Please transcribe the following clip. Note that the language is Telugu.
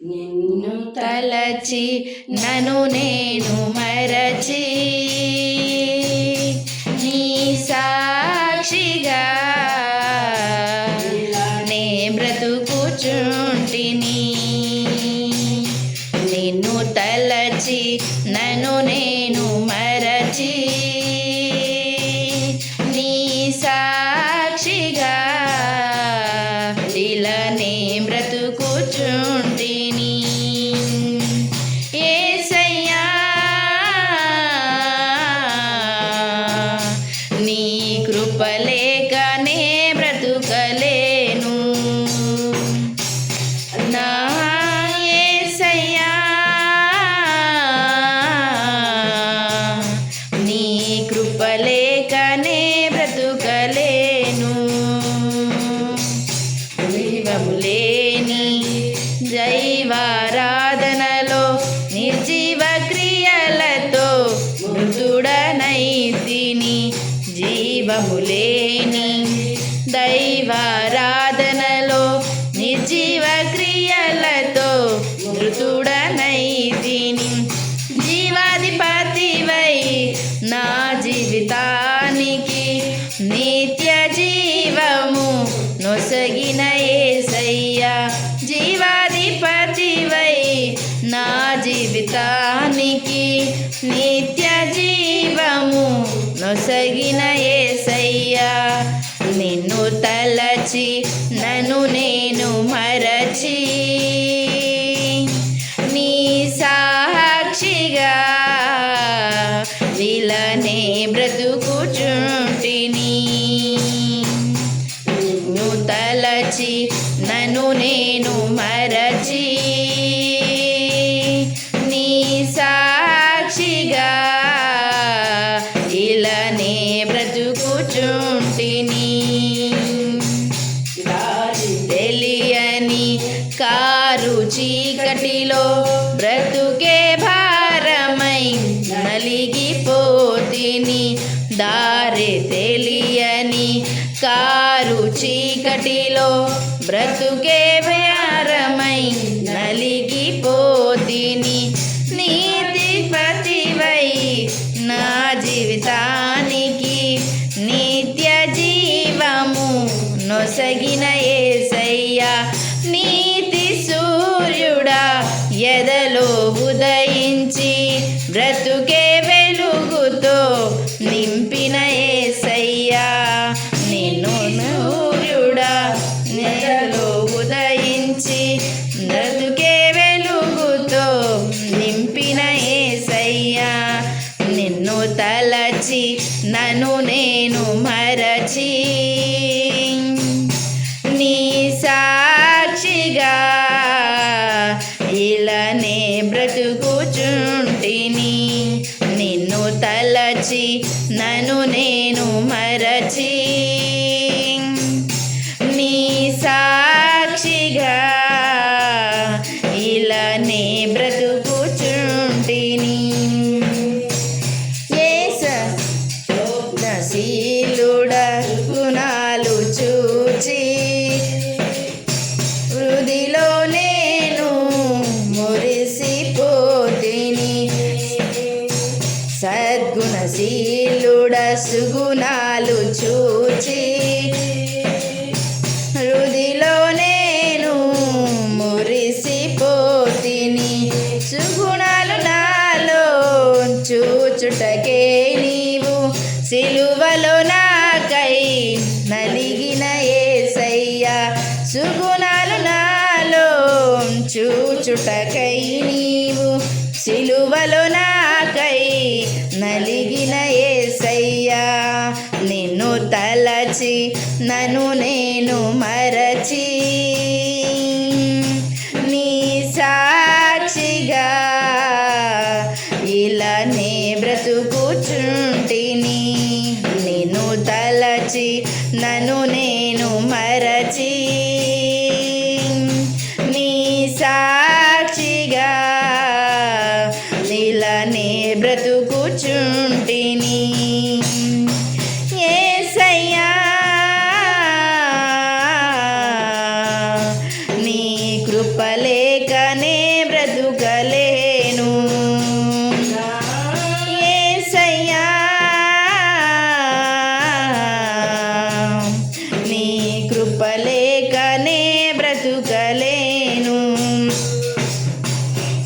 నిన్ను తలచి నన్ను నేను మరచి నీ సాక్షిగా నే బ్రతుకుచుంటిని. నిన్ను తలచి నన్ను నేను మరచి నీ సాక్షిగా ఇలా నే బ్రతుకుచుంటిని. యేసయ్యా నీ కృప లేక నే బ్రతుకలేను. నా యేసయ్యా నీ కృప లేక నే బ్రతుకలేను. జీవము లేని దైవారాధనలో నిర్జీవ క్రియలతో మృతుడనైతిని. జీవము లేని దైవారాధనలో నిర్జీవ క్రియలతో మృతుడనైతిని. జీవాధిపతివై నా జీవితానికి నిత్య జీవము నొసగిన యేసయ్యా. జీవాధిపతివై నా జీవితానికి నిత్య జీవము నొసగిన యేసయ్యా. నిన్ను తలచి నన్ను నేను మరచి నీ సాక్షిగా ఇలానే బ్రతుకుచుంటిని. నిన్ను తలచి నన్ను నేను మరచి నీ సాక్షిగా ఇలానే బ్రతుకుచుంటిని. తెలియని కారు చీకటిలో బ్రతుకే భారమై నలిగిపోతిని. దారి తెలియని కారు చీకటిలో బ్రతుకే భారమై నలిగిపోతిని. నీతిపతివై నా జీవితానికి నిత్య జీవము నొసగిన యేసయ్యా. నీతి సూర్యుడా ఎదలో ఉదయించి బ్రతుకే వెలుగుతో నింపిన యేసయ్యా. నిన్ను సూర్యుడా ఎదలో ఉదయించి బ్రతుకే వెలుగుతో నింపిన యేసయ్యా. నిన్ను తలచి నన్ను నేను మరచి నీ సాక్షిగా ఇలానే బ్రతుకుచుంటిని. నిన్ను తలచి నన్ను నేను మరచి నీ సాక్షిగా ఇలానే బ్రతుకుచుంటిని. శీలుడా గుణాలు చూచి వృధిలో నేను మురిసిపోతిని. సద్గుణశీలుడ సుగుణాలు చూచి వృధిలో నేను మురిసిపోతిని. సుగుణాలు నాలో చూచుటకే నీవు సిలువలో నాకై నలిగిన యేసయ్యా. సుగుణాలు నాలో చూచుటకై నీవు సిలువలో నాకై నలిగిన యేసయ్యా. నిన్ను తలచి నన్ను నేను మరచి నీ సాక్షిగా ఇలానే బ్రతుకుచుంటిని. నిన్ను తలచి నన్ను నేను మరచి నీ సాక్షిగా ఇలానే బ్రతుకుచుంటిని. యేసయ్యా నీ కృపలే లేకనే బ్రతుకలేను యేసయ్యా నీ కృప లేకనే బ్రతుకలేను